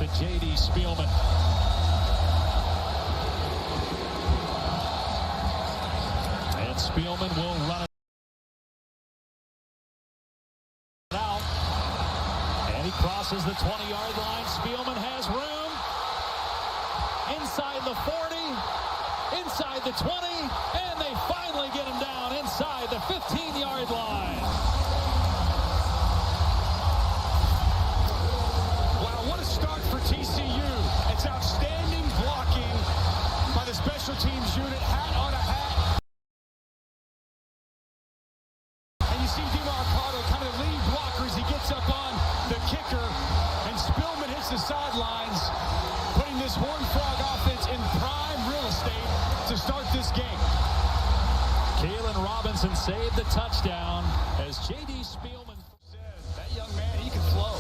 to J.D. Spielman. And Spielman will run it out. And he crosses the 20-yard line. Spielman has room. Inside the 40. Inside the 20. And they finally get him down inside the 15-yard line. Start for TCU. It's outstanding blocking by the special teams unit, hat on a hat. And you see DeMarcado kind of the lead blocker as he gets up on the kicker, and Spielman hits the sidelines, putting this Horned Frog offense in prime real estate to start this game. Kalen Robinson saved the touchdown as J.D. Spielman said, that young man, he can flow.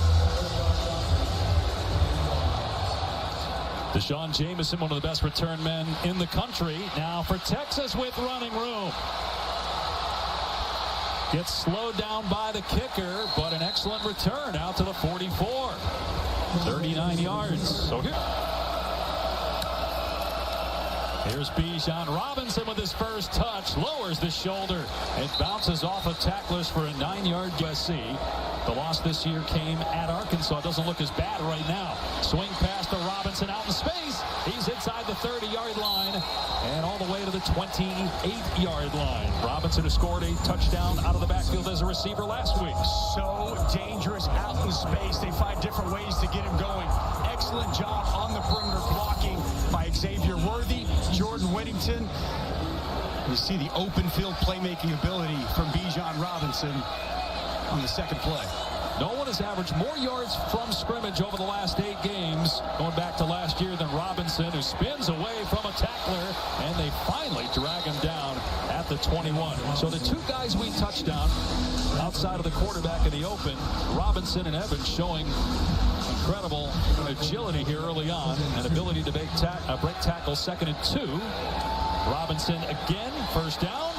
Deshaun Jameson, one of the best return men in the country. Now for Texas with running room. Gets slowed down by the kicker, but an excellent return out to the 44. 39 yards. So here's Bijan Robinson with his first touch. Lowers the shoulder. It bounces off of tacklers for a 9-yard USC. The loss this year came at Arkansas. It doesn't look as bad right now. Swing pass to Robinson out in space. He's inside the 30-yard line and all the way to the 28-yard line. Robinson has scored a touchdown out of the backfield as a receiver last week. So dangerous out in space. They find different ways to get him going. Excellent job on the perimeter blocking by Xavier Worthy, Jordan Whittington. You see the open field playmaking ability from Bijan Robinson on the second play. No one has averaged more yards from scrimmage over the last 8 games, going back to last year, than Robinson, who spins away from a tackler, and they finally drag him down at the 21. So the two guys we touched on outside of the quarterback in the open, Robinson and Evans, showing incredible agility here early on and ability to break tackles 2nd and 2. Robinson again, first down,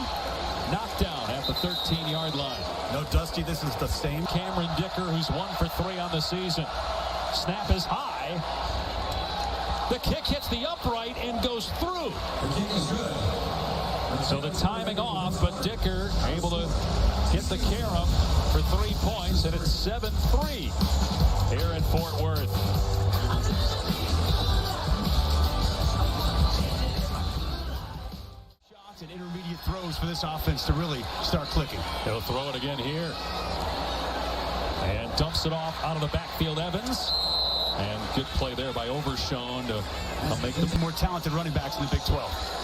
knocked down at the 13-yard line. No, Dusty, this is the same. Cameron Dicker, who's 1 for 3 on the season. Snap is high. The kick hits the upright and goes through. So the timing off, but Dicker able to hit the carom for 3 points, and it's 7-3 here in Fort Worth. And intermediate throws for this offense to really start clicking. He'll throw it again here. And dumps it off out of the backfield, Evans. And good play there by Overshown to make the more talented running backs in the Big 12.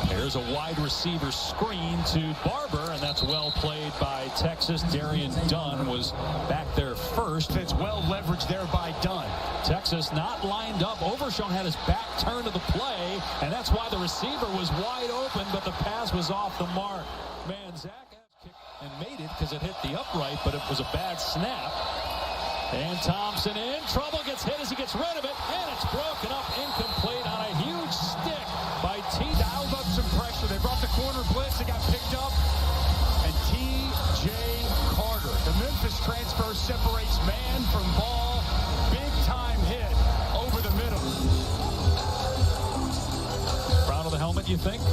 There's a wide receiver screen to Barber, and that's well played by Texas. Darian Dunn was back there first. It's well leveraged there by Dunn. Texas not lined up. Overshown had his back turned to the play, and that's why the receiver was wide open, but the pass was off the mark. Man, Zach kicked and made it because it hit the upright, but it was a bad snap. And Thompson in trouble, gets hit as he gets rid of it, and it's broken up incomplete on a huge stick by T. Dialed up some pressure. They brought the corner blitz. It got picked up. And T.J. Carter, the Memphis transfer, separates man from ball. Big time hit over the middle. Proud of the helmet, you think?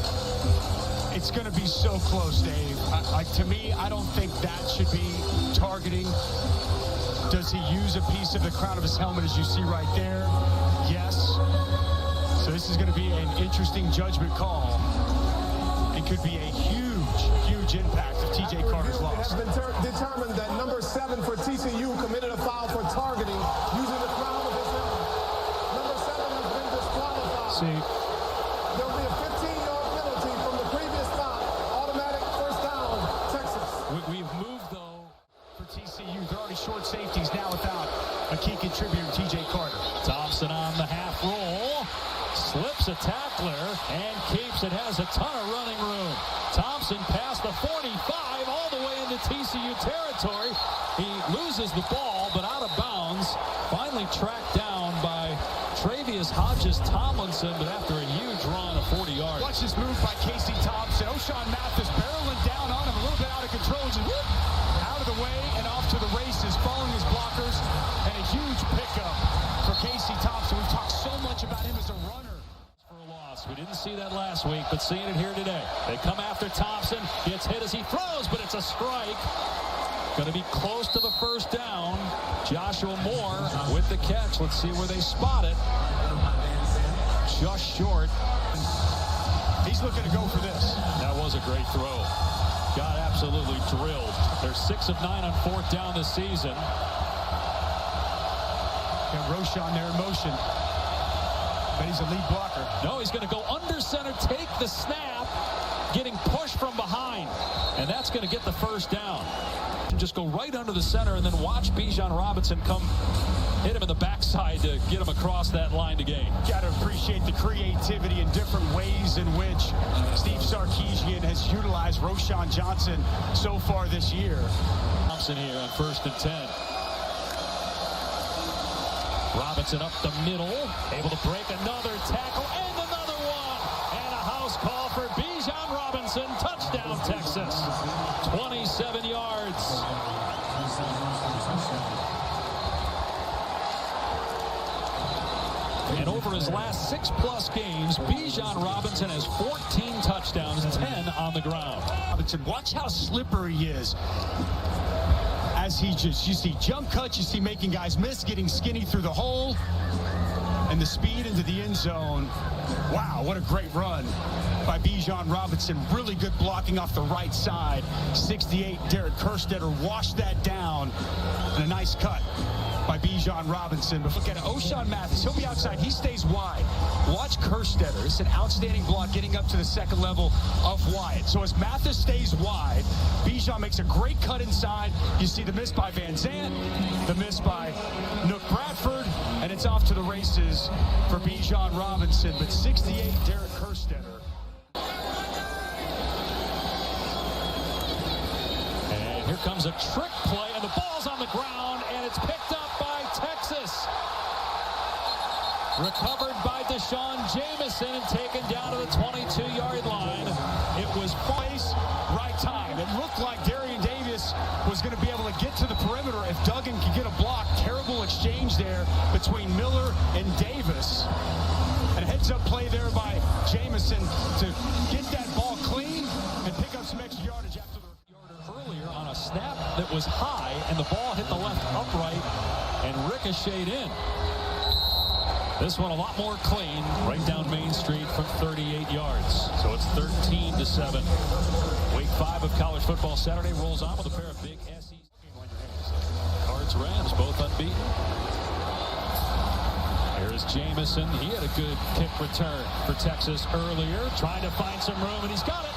It's going to be so close, Dave. To me, I don't think that should be targeting. Does he use a piece of the crown of his helmet, as you see right there? Yes. So this is going to be an interesting judgment call. It could be a huge, huge impact of T.J. Carter's loss. It has been determined that number 7 for TCU committed a foul for targeting using the crown of his helmet. Number 7 has been disqualified. See, there will be a 15-yard penalty from the previous foul. Automatic first down, Texas. we've moved, though, for TCU. They're already short safeties now without a key contributor, T.J. Carter. Thompson on the half roll. Slips a tackler and keeps it. Has a ton of running room. Thompson past the 45 all the way into TCU territory. He loses the ball, but out of bounds. Finally tracked down by Travius Hodges-Tomlinson, but after a huge run of 40 yards. Watch this move by Casey Thompson. O'Shawn Mathis barreling down on him, a little bit out of control. Just whoop, out of the way and off to the races, following his blockers, and a huge pickup for Casey. We didn't see that last week, but seeing it here today. They come after Thompson. Gets hit as he throws, but it's a strike. Going to be close to the first down. Joshua Moore with the catch. Let's see where they spot it. Just short. He's looking to go for this. That was a great throw. Got absolutely drilled. They're 6 of 9 on fourth down this season. Got Roschon there in motion. But he's a lead blocker. No, he's going to go under center, take the snap, getting pushed from behind. And that's going to get the first down. Just go right under the center and then watch Bijan Robinson come hit him in the backside to get him across that line to gain. Got to appreciate the creativity and different ways in which Steve Sarkisian has utilized Roschon Johnson so far this year. Thompson here on 1st and 10. Robinson up the middle, able to break another tackle and another one. And a house call for Bijan Robinson. Touchdown, Texas. 27 yards. And over his last 6+ games, Bijan Robinson has 14 touchdowns, 10 on the ground. Robinson, watch how slippery he is. As you see jump cuts, you see making guys miss, getting skinny through the hole, and the speed into the end zone. Wow, what a great run by Bijan Robinson. Really good blocking off the right side. 68, Derek Kerstetter washed that down, and a nice cut by Bijan Robinson. But look at it, O'Shawn Mathis, he'll be outside, he stays wide. Watch Kerstetter, it's an outstanding block getting up to the second level of Wyatt. So as Mathis stays wide, Bijan makes a great cut inside. You see the miss by Van Zandt, the miss by Nook Bradford, and it's off to the races for Bijan Robinson. But 68, Derek Kerstetter. And here comes a trick play, and the ball's on the ground, and it's picked up by Texas. Recovered by Deshaun Jameson and taken down to the 22-yard line. It was place, right time. It looked like Darian Davis was going to be able to get to the perimeter if Duggan could get a block. Terrible exchange there between Miller and Davis. And a heads-up play there by Jameson to get that ball clean and pick up some extra yardage after the yarder earlier on a snap that was high, and the ball hit the left upright and ricocheted in. This one a lot more clean, right down Main Street from 38 yards. So it's 13-7. Week 5 of college football Saturday rolls on with a pair of big SEC. Cards Rams both unbeaten. Here's Jameson. He had a good kick return for Texas earlier, trying to find some room, and he's got it.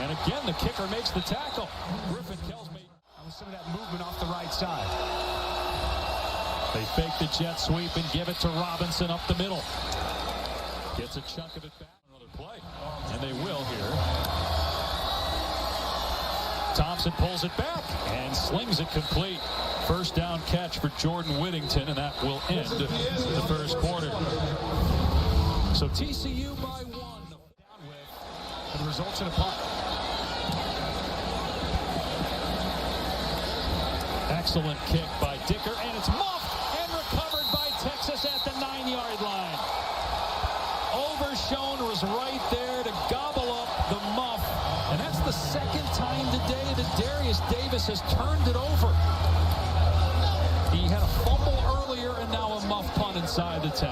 And again, the kicker makes the tackle. Griffin Kells made some of that movement off the right side. They fake the jet sweep and give it to Robinson up the middle. Gets a chunk of it back. Another play. And they will here. Thompson pulls it back and slings it complete. First down catch for Jordan Whittington, and that will end the first quarter. So TCU by 1. Down with, and the results in a punt. Excellent kick by Dicker, and it's muffed. Recovered by Texas at the 9-yard line. Overshown was right there to gobble up the muff. And that's the second time today that Darius Davis has turned it over. He had a fumble earlier and now a muff punt inside the 10.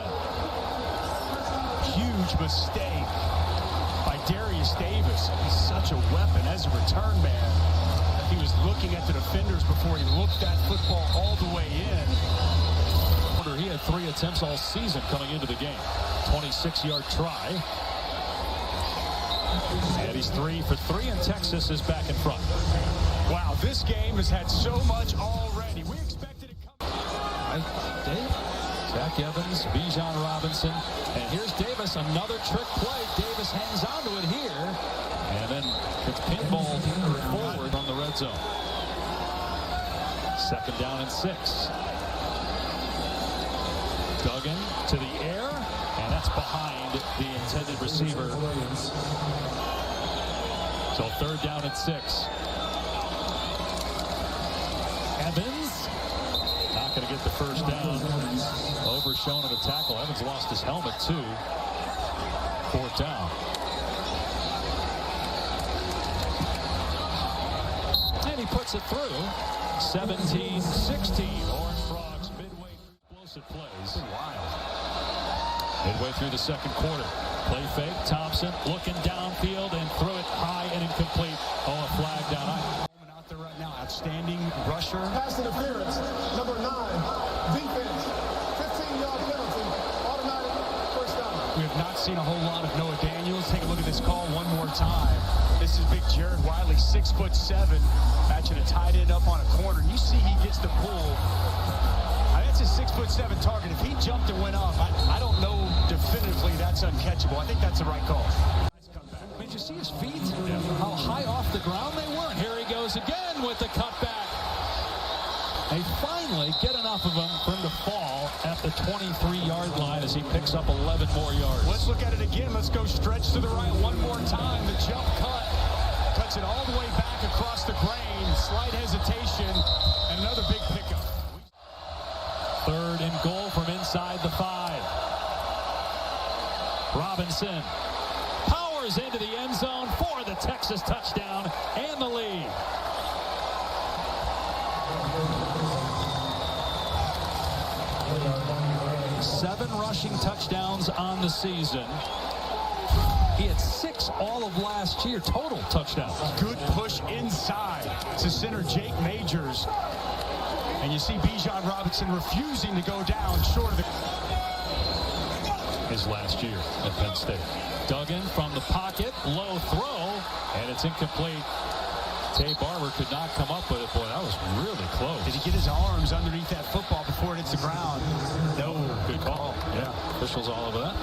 Huge mistake by Darius Davis. He's such a weapon as a return man. He was looking at the defenders before he looked that football all the way in. He had 3 attempts all season coming into the game. 26-yard try. And he's 3 for 3, and Texas is back in front. Wow, this game has had so much already. We expected it coming. Zach Evans, Bijan Robinson, and here's Davis, another trick play. Davis hangs on to it here, and then it's pinball forward on the red zone. 2nd down and 6. Duggan to the air, and that's behind the intended receiver. So 3rd down and 6. Evans not going to get the first down. Overshown of the tackle. Evans lost his helmet too. 4th down. And he puts it through. 17-16. Orange Frogs midway through explosive plays. Wild. Midway through the 2nd quarter. Play fake. Thompson looking downfield and threw it high and incomplete. Oh, a flag down. Out there right now. Outstanding rusher. Pass interference. Number 9. Defense. 15-yard penalty. Automatic first down. We have not seen a whole lot of Noah Daniels. Take a look at this call one more time. This is big Jared Wiley, 6'7", matching a tight end up on a corner. You see he gets the pull. That's a 6'7" target. If he jumped and went up, I don't know definitively that's uncatchable. I think that's the right call. Did you see his feet? Yeah. How high off the ground they were? Here he goes again with the cutback. They finally get enough of him for him to fall at the 23-yard line as he picks up 11 more yards. Let's look at it again. Let's go stretch to the right one more time. The jump cut. Cuts it all the way back across the grain. Slight hesitation. And another big pickup. 3rd and goal from inside the 5. Robinson powers into the end zone for the Texas touchdown and the lead. Seven rushing touchdowns on the season. He had 6 all of last year, total touchdowns. Good push inside to center Jake Majors. And you see Bijan Robinson refusing to go down short of the... His last year at Penn State. Duggan from the pocket, low throw, and it's incomplete. Tay Barber could not come up with it. Boy, that was really close. Did he get his arms underneath that football before it hits the ground? No. Good call. Yeah, officials all over that.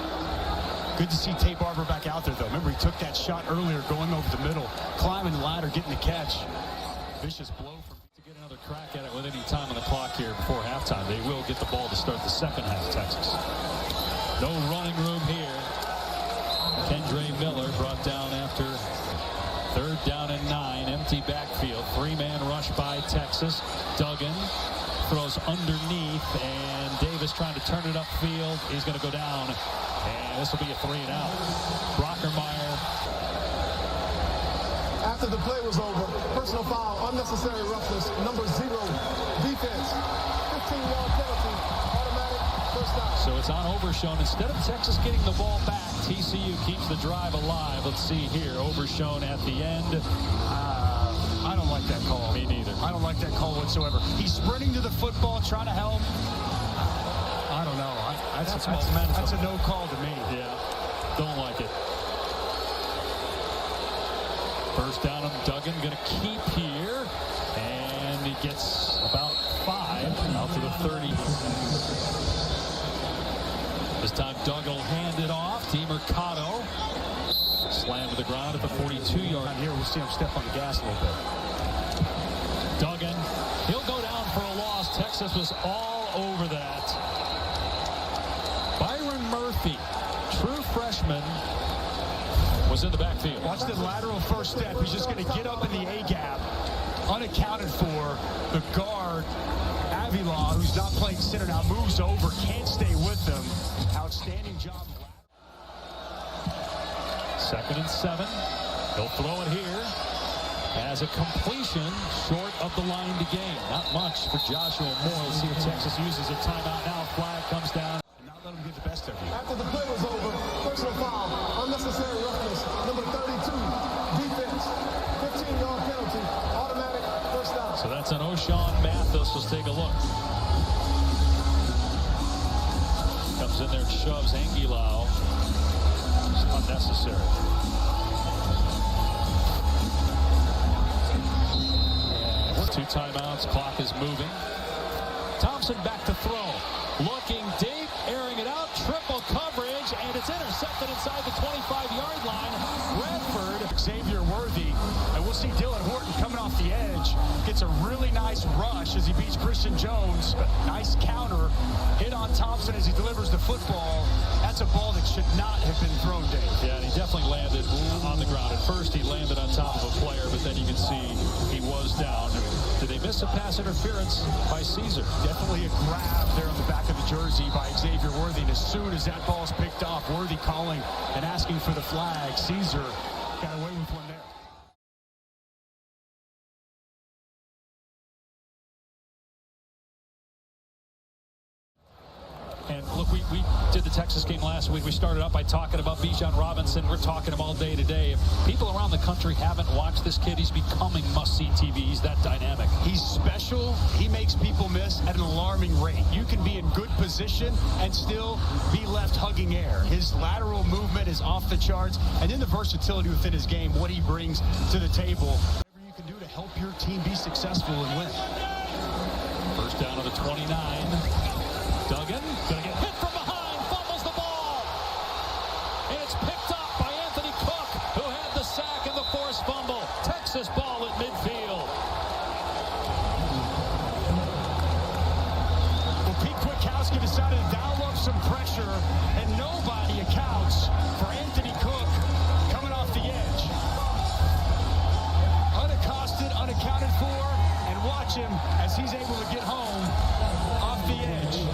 Good to see Tay Barber back out there, though. Remember, he took that shot earlier going over the middle, climbing the ladder, getting the catch. Vicious blow from... To get another crack at it with any time on the clock here before halftime. They will get the ball to start the 2nd half, Texas. No running room here. Kendre Miller brought down after 3rd down and 9. Empty backfield. 3-man rush by Texas. Duggan throws underneath, and Davis trying to turn it upfield. He's going to go down, and this will be a 3-and-out. Brockermeyer. After the play was over, personal foul, unnecessary roughness, number 0, defense, 15-yard penalty, automatic first down. So it's on Overshown. Instead of Texas getting the ball back, TCU keeps the drive alive. Let's see here. Overshown at the end. I don't like that call. Me neither. I don't like that call whatsoever. He's sprinting to the football, trying to help. I don't know. That's a no call to me. Yeah, don't like it. First down on Duggan, going to keep here. And he gets about 5 out to the 30. This time Duggan will hand it off. Mercado slammed to the ground at the 42-yard. Here we'll see him step on the gas a little bit. Duggan, he'll go down for a loss. Texas was all over that. Byron Murphy, true freshman, was in the backfield. Watch the lateral first step. He's just going to get up in the A-gap, unaccounted for. The guard, Avila, who's not playing center now, moves over, can't stay with them. Outstanding job. 2nd and 7. He'll throw it here. As a completion short of the line to gain. Not much for Joshua Moore. Let's see if Texas uses a timeout now. Flag comes down. And not let him get the best of you. After the play was over, personal foul, unnecessary roughness, number 32, defense, 15-yard penalty, automatic first down. So that's an O'Shawn Mathis. Let's take a look. Comes in there and shoves Anguilao. It's unnecessary. 2 timeouts. Clock is moving. Thompson back to throw. Looking deep, airing it out. Triple coverage, and it's intercepted inside the 25-yard line. Redford. Xavier Worthy, and we'll see Dylan Horton coming off the edge. Gets a really nice rush as he beats Christian Jones. Nice counter. Hit on Thompson as he delivers the football. That's a ball that should not have been thrown, Dave. Yeah, and he definitely landed on the ground. At first, he landed on top of a player, but then you can see he was down. Did they miss a pass interference by Caesar? Definitely a grab there on the back of the jersey by Xavier Worthy. And as soon as that ball's picked off, Worthy calling and asking asking for the flag. Caesar got away with one there. And look, we did the Texas game last week. We started out by talking about Bijan Robinson. We're talking him all day today. If people around the country haven't watched this kid, he's becoming must-see TV. He's that dynamic. He's special. He makes people miss at an alarming rate. You can be in good position and still be left hugging air. His lateral movement is off the charts. And then the versatility within his game, what he brings to the table. Whatever you can do to help your team be successful and win. First down to the 29. Duggan gonna get hit from behind, fumbles the ball, and it's picked up by Anthony Cook, who had the sack and the forced fumble. Texas ball at midfield. Well, Pete Kwiatkowski decided to dial up some pressure, and nobody accounts for Anthony Cook coming off the edge. Unaccosted, unaccounted for, and watch him as he's able to get home off the edge.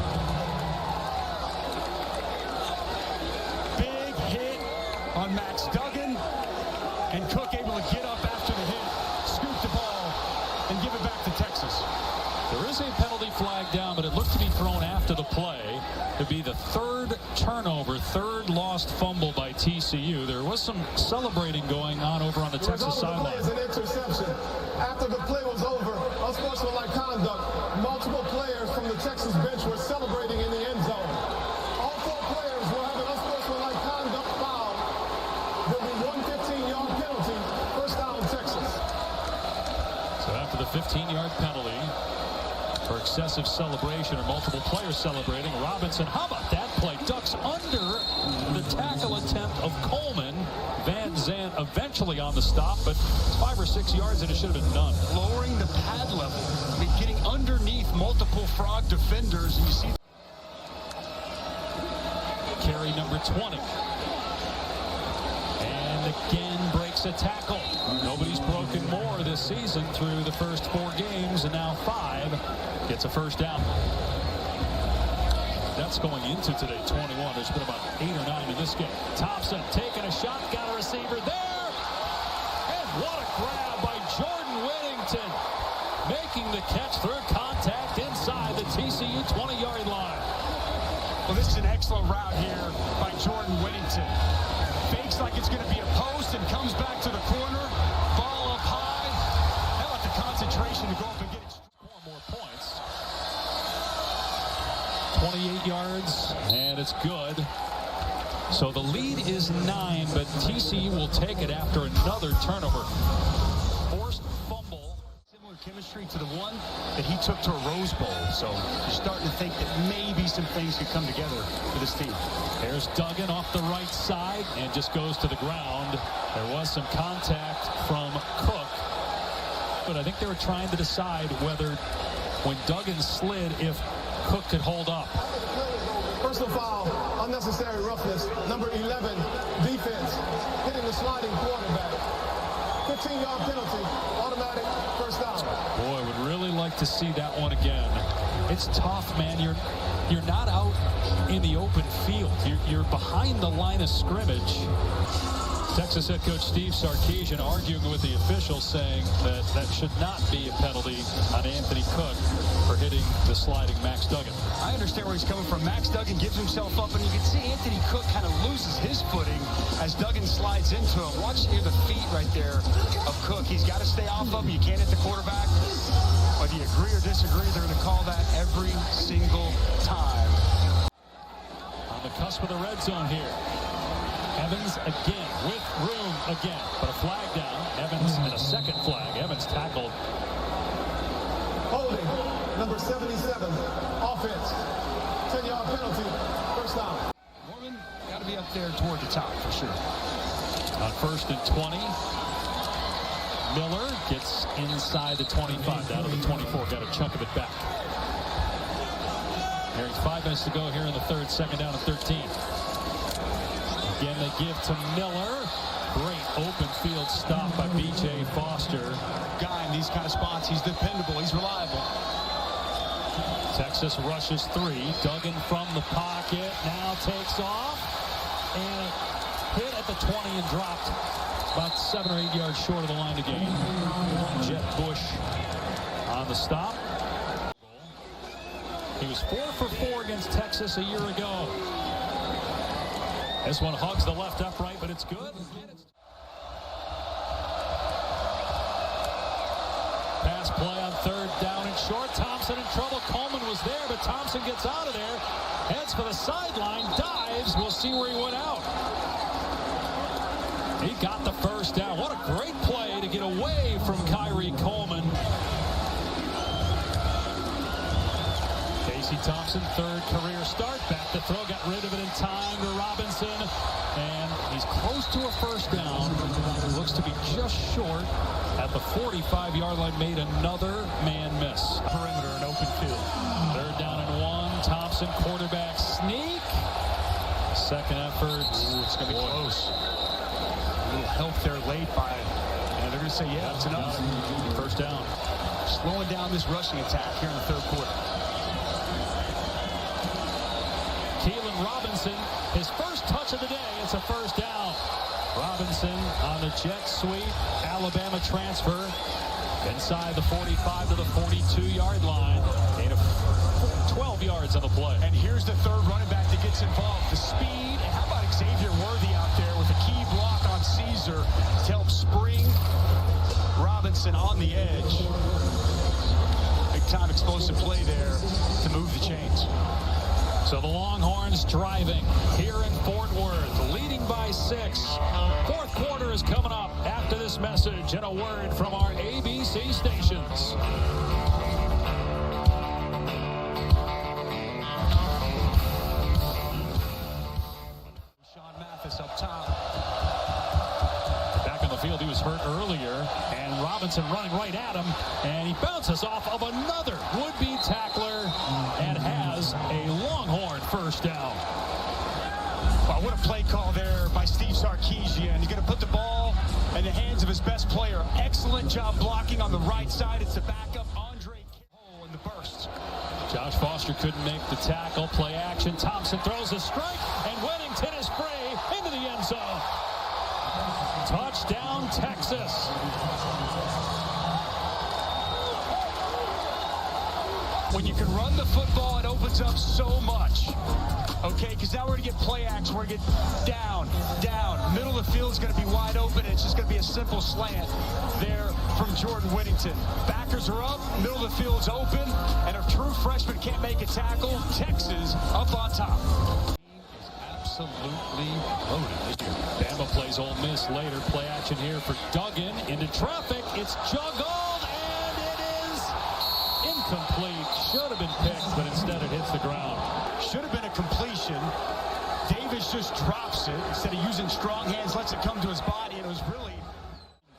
On Max Duggan, and Cook able to get up after the hit, scoop the ball, and give it back to Texas. There is a penalty flag down, but it looked to be thrown after the play. To be the third turnover, third lost fumble by TCU. There was some celebrating going on over on the Texas sideline. An interception. After the play was over, unsportsmanlike conduct. Multiple players from the Texas bench were celebrating in the end zone. All four players were having unsportsmanlike conduct foul. There'll be one 15-yard penalty. First down, Texas. So after the 15-yard penalty for excessive celebration or multiple players celebrating, Robinson, how about that play? Ducks under the tackle attempt of Coleman. Van Zandt eventually on the stop, but 5 or 6 yards and it should have been none. Lowering the pad level. I mean, getting underneath multiple frog defenders, and you see carry number 20. And again breaks a tackle. Nobody's broken more this season through the first 4 games, and now 5 gets a first down. That's going into today, 21. There's been about 8 or 9 in this game. Thompson taking a shot, got a receiver there. And what a grab by Jordan Whittington. Making the catch through contact inside the TCU 20-yard line. well, this is an excellent route here by Jordan Whittington. Fakes like it's going to be a post and comes back to the corner. Ball up high. How about the concentration to go up and get it? 4 more points. 28 yards, and it's good. So the lead is 9, but TCU will take it after another turnover. Forced fumble. Similar chemistry to the one that he took to a Rose Bowl. So you're starting to think that maybe some things could come together for this team. There's Duggan off the right side and just goes to the ground. There was some contact from Cook, but I think they were trying to decide whether when Duggan slid, if Cook could hold up. Personal foul, unnecessary roughness. Number 11, defense, hitting the sliding quarterback. 15-yard penalty, automatic first down. Boy, I would really like to see that one again. It's tough, man. You're not out in the open field. You're behind the line of scrimmage. Texas head coach Steve Sarkisian arguing with the officials, saying that that should not be a penalty on Anthony Cook for hitting the sliding Max Duggan. I understand where he's coming from. Max Duggan gives himself up, and you can see Anthony Cook kind of loses his footing as Duggan slides into him. Watch here the feet right there of Cook. He's got to stay off of him. You can't hit the quarterback. Whether you agree or disagree, they're going to call that every single time. On the cusp of the red zone here. Evans again with room again, but a flag down. Evans and a second flag. Evans tackled. Holding, number 77, offense. 10-yard penalty, first down. Norman got to be up there toward the top for sure. On 1st and 20. Miller gets inside the 25, down to the 24, got a chunk of it back. There's 5 minutes to go here in the third, second down and 13. Again, they give to Miller. Great open field stop by B.J. Foster. Guy in these kind of spots, he's dependable, he's reliable. Texas rushes 3. Duggan from the pocket, now takes off. And hit at the 20 and dropped about 7 or 8 yards short of the line to gain. Jett Bush on the stop. He was 4 for 4 against Texas a year ago. This one hugs the left upright, but it's good. Pass play on 3rd down and short. Thompson in trouble. Coleman was there, but Thompson gets out of there. Heads for the sideline. Dives. We'll see where he went out. He got the 1st down. What a great play to get away from Kyrie Coleman. Casey Thompson, 3rd career start. Back to throw. Got rid of it in time to Robinson. And he's close to a 1st down. Looks to be just short at the 45-yard line. Made another man miss. Perimeter and open field. 3rd down and 1. Thompson, quarterback sneak. 2nd effort. Ooh, it's going to be close. A little help there late by, and they're going to say, yeah, it's enough. 1st down. Slowing down this rushing attack here in the 3rd quarter. Keelan Robinson, his 1st touch of the day. It's a 1st down. Robinson on the jet sweep. Alabama transfer. Inside the 45 to the 42-yard line. Gain of 12 yards on the play. And here's the 3rd running back that gets involved. The speed. And how about Xavier Worthy out there with a key block on Caesar to help spring Robinson on the edge. Big-time explosive play there to move the chains. So the Longhorns driving here in Fort Worth, leading by 6. 4th quarter is coming up after this message and a word from our ABC stations. Sean Mathis up top. Back on the field, he was hurt earlier, and Robinson running right at him, and he bounces off of another would-be tackler and has a Longhorn 1st down. Wow, what a play call there by Steve Sarkisian. He's going to put the ball in the hands of his best player. Excellent job blocking on the right side. It's the backup, Andre Cole in the burst. Josh Foster couldn't make the tackle. Play action. Thompson throws a strike, and Weddington is free into the end zone. Touchdown, Texas. When you can run the football, it opens up so much. Okay, because now we're going to get play action. We're going to get down. Middle of the field is going to be wide open. It's just going to be a simple slant there from Jordan Whittington. Backers are up. Middle of the field's open. And a true freshman can't make a tackle. Texas up on top. Absolutely loaded this year. Bama plays Ole Miss later. Play action here for Duggan. Into traffic. It's juggled, and it is incomplete. Should have been picked, but instead it hits the ground. Should have been a completion. Davis just drops it. Instead of using strong hands, lets it come to his body, and it was really...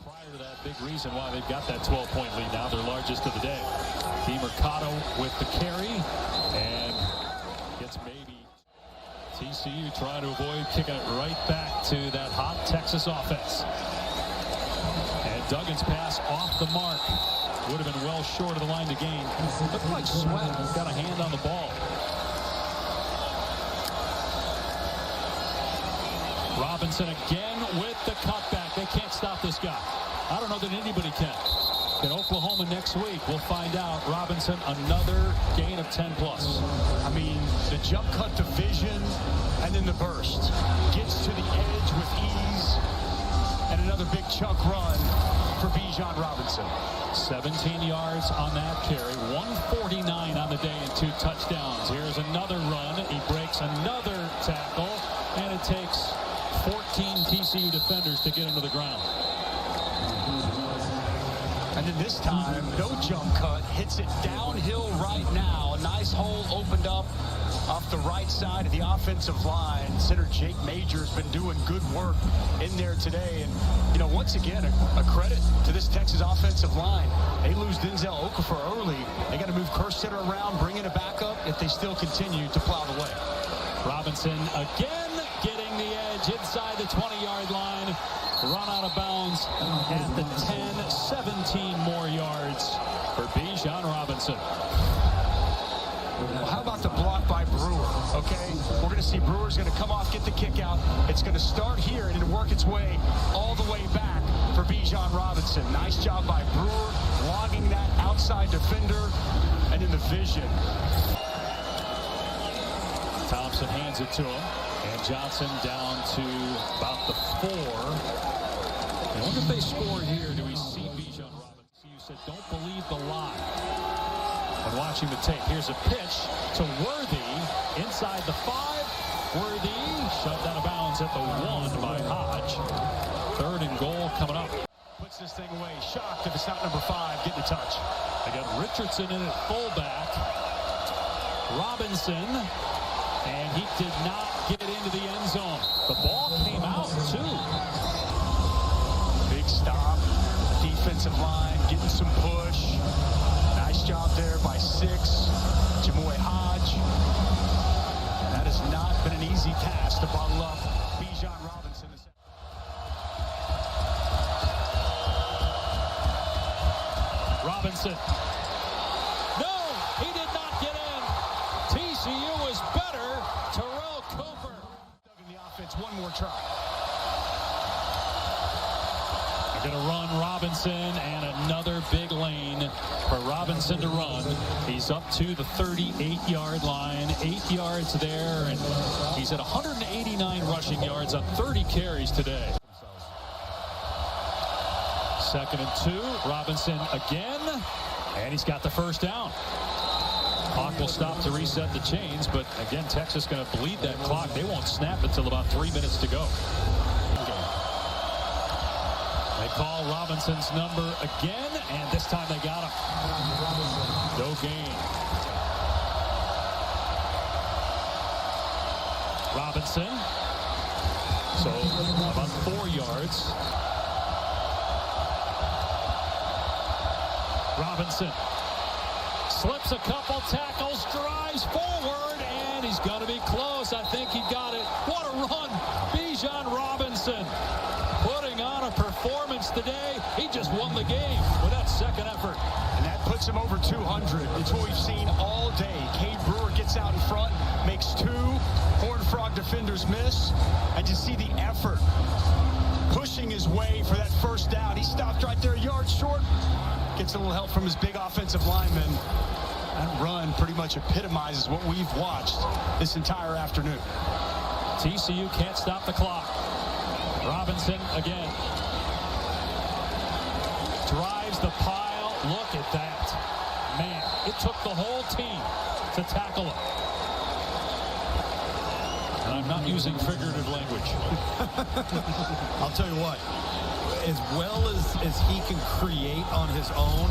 Prior to that, big reason why they've got that 12-point lead now, their largest of the day. T. Mercado with the carry, and gets maybe... TCU trying to avoid kicking it right back to that hot Texas offense. And Duggan's pass off the mark. Would have been well short of the line to gain. Looked like Sweat got a hand on the ball. Robinson again with the cutback. They can't stop this guy. I don't know that anybody can. In Oklahoma next week, we'll find out. Robinson, another gain of 10+. I mean, the jump cut, the vision, and then the burst. Gets to the edge with ease, and another big chunk run for Bijan Robinson. 17 yards on that carry, 149 on the day and 2 touchdowns. Here's another run. He breaks another tackle, and it takes 14 TCU defenders to get him to the ground. And then this time, no jump cut, hits it downhill right now. A nice hole opened up off the right side of the offensive line. Center Jake Major has been doing good work in there today. And, you know, once again, a credit to this Texas offensive line. They lose Denzel Okafor early. They got to move Kerstetter around, bring in a backup if they still continue to plow the way. Robinson again getting the edge inside the 20-yard line. Run out of bounds at the 10, 17 more yards for Bijan Robinson. Well, how about the block by Brewer? Okay, we're going to see Brewer's going to come off, get the kick out. It's going to start here and it'll work its way all the way back for Bijan Robinson. Nice job by Brewer, logging that outside defender and in the vision. Thompson hands it to him, and Johnson down to about the 4. I wonder if they score here. Do we see Bijan Robinson? You said don't believe the lie. And watching the tape, here's a pitch to Worthy inside the 5. Worthy shoved out of bounds at the 1 by Hodge. 3rd and goal coming up. Puts this thing away. Shocked if it's not number 5 getting a touch. They got Richardson in at fullback. Robinson, and he did not get it into the end zone. The ball came out too. Big stop. Defensive line getting some push. Nice job there by 6. Jamoy Hodge. That has not been an easy task to bottle up Bijan Robinson. Robinson. No, he did not get in. TCU was better. Terrell Cooper. In the offense, one more try. They're going to run Robinson, and another big lane for Robinson to run. He's up to the 38-yard line, 8 yards there, and he's at 189 rushing yards on 30 carries today. 2nd and 2, Robinson again, and he's got the first down. Clock will stop to reset the chains, but again, Texas going to bleed that clock. They won't snap until about 3 minutes to go. They call Robinson's number again, and this time they got him. No gain. Robinson, so about 4 yards. Robinson slips a couple tackles, drives forward, and he's going to be close. I think he got it. What a run. Bijan Robinson putting on a performance today. He just won the game with that second effort. And that puts him over 200. It's what we've seen all day. Cade Brewer gets out in front, makes 2 Horned Frog defenders miss, and you see the effort pushing his way for that first down. He stopped right there, a yard short. Gets a little help from his big offensive lineman. That run pretty much epitomizes what we've watched this entire afternoon. TCU can't stop the clock. Robinson again. Drives the pile. Look at that. Man, it took the whole team to tackle him. And I'm not using figurative language. I'll tell you what. As well as he can create on his own,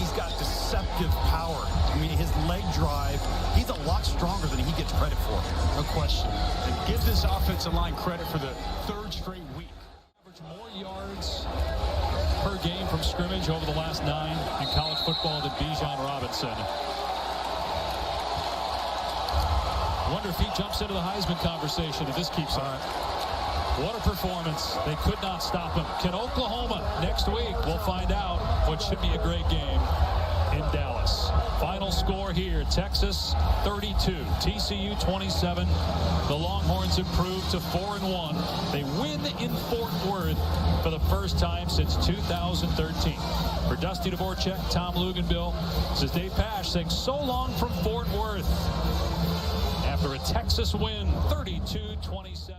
he's got deceptive power. I mean, his leg drive, he's a lot stronger than he gets credit for. No question. And give this offensive line credit for the 3rd straight week. Average more yards per game from scrimmage over the last 9 in college football than Bijan Robinson. I wonder if he jumps into the Heisman conversation if this keeps on. What a performance. They could not stop him. Can Oklahoma next week? We'll find out. What should be a great game in Dallas. Final score here, Texas 32, TCU 27. The Longhorns improved to 4-1. They win in Fort Worth for the first time since 2013. For Dusty Dvorak, Tom Luganbill, this is Dave Pasch saying so long from Fort Worth after a Texas win, 32-27.